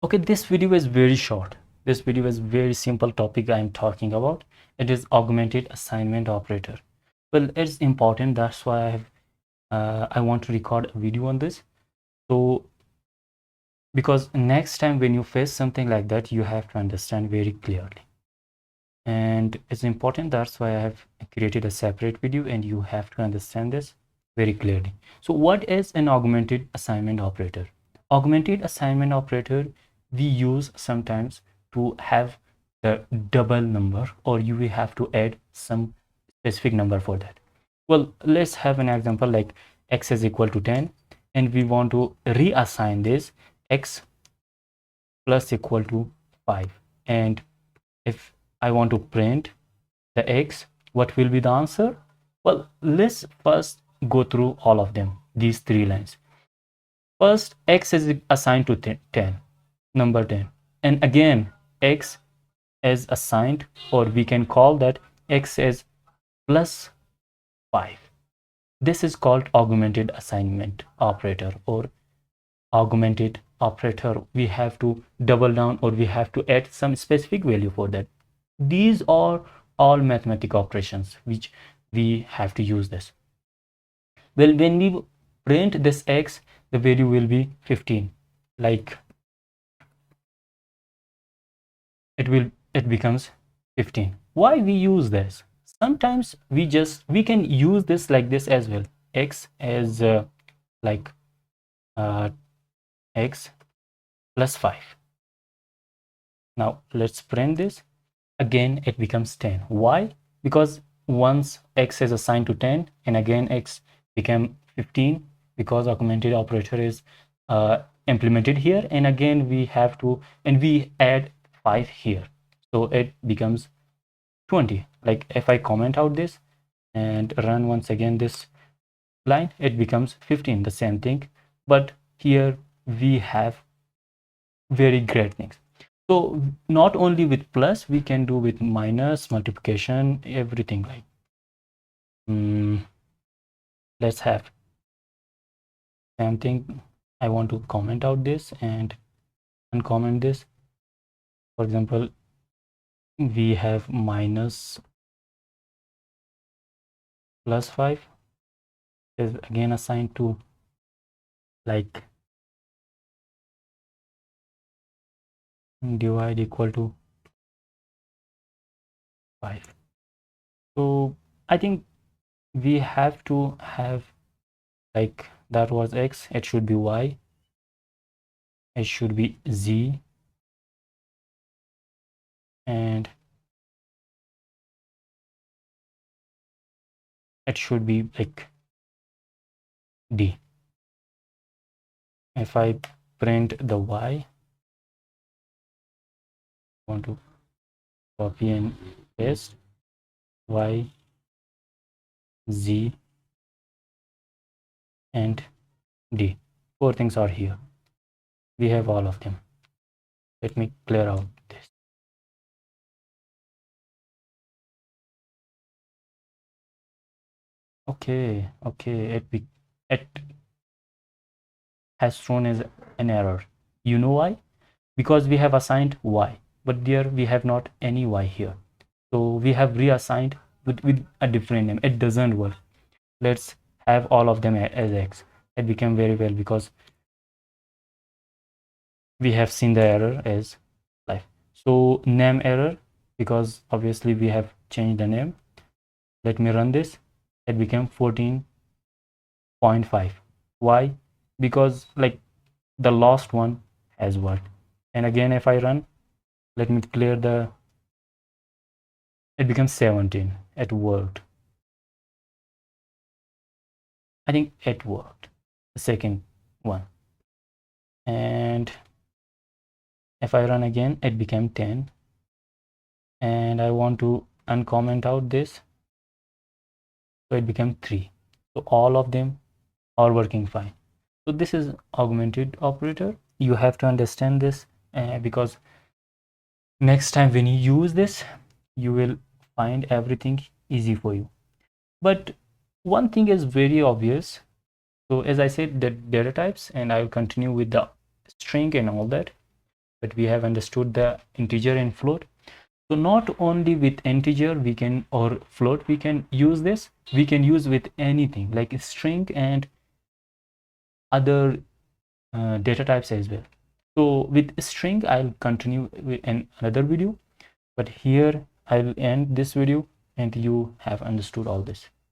Okay, this video is very short. This video is very simple topic I'm talking about. It is augmented assignment operator. Well, it's important. That's why I want to record a video on this. So because next time when you face something like that, you have to understand very clearly. And it's important. That's why I have created a separate video, and you have to understand this very clearly. So what is an augmented assignment operator? Augmented assignment operator we use sometimes to have the double number, or you will have to add some specific number for that. Well, let's have an example like x is equal to 10, and we want to reassign this x plus equal to 5. And if I want to print the x, what will be the answer? Well, let's first go through all of them, these three lines. First, x is assigned to 10, number 10. And again, x is assigned, or we can call that x is plus 5. This is called augmented assignment operator or augmented operator. We have to double down, or we have to add some specific value for that. These are all mathematical operations which we have to use this. Well, when we print this x, the value will be 15. Like it becomes 15. Why we use this? Sometimes we can use this like this as well. X as like x plus 5. Now let's print this. Again it becomes 10. Why? Because once x is assigned to 10, and again x became 15, because augmented operator is implemented here, and again we have to, and we add 5 here, so it becomes 20. Like if I comment out this and run once again this line, it becomes 15, the same thing. But here we have very great things. So not only with plus, we can do with minus, multiplication, everything. Like let's have same thing. I want to comment out this and uncomment this. For example, we have minus plus 5 is again assigned to like divide equal to 5. So I think we have to have, like that was x, it should be y, it should be z, and it should be like d. If I print the y, I want to copy and paste y, z, and d. 4 things are here. We have all of them. Let me clear out this. Okay, it has thrown as an error. You know why? Because we have assigned y, but there we have not any y here. So we have reassigned with a different name. It doesn't work. Let's have all of them as x. It became very well, because we have seen the error as life. So name error, because obviously we have changed the name. Let me run this. It became 14.5. Why? Because like the last one has worked. And again, if I run, let me clear the, it becomes 17. It worked. I think it worked, the second one. And if I run again, it became 10. And I want to uncomment out this, so it became 3. So all of them are working fine. So this is augmented operator. You have to understand this, because next time when you use this, you will find everything easy for you. But one thing is very obvious. So as I said, the data types, and I will continue with the string and all that. but we have understood the integer and float. So not only with integer we can, or float we can use this, we can use with anything like string and other data types as well. So with string I'll continue with another video, but here I'll end this video and you have understood all this.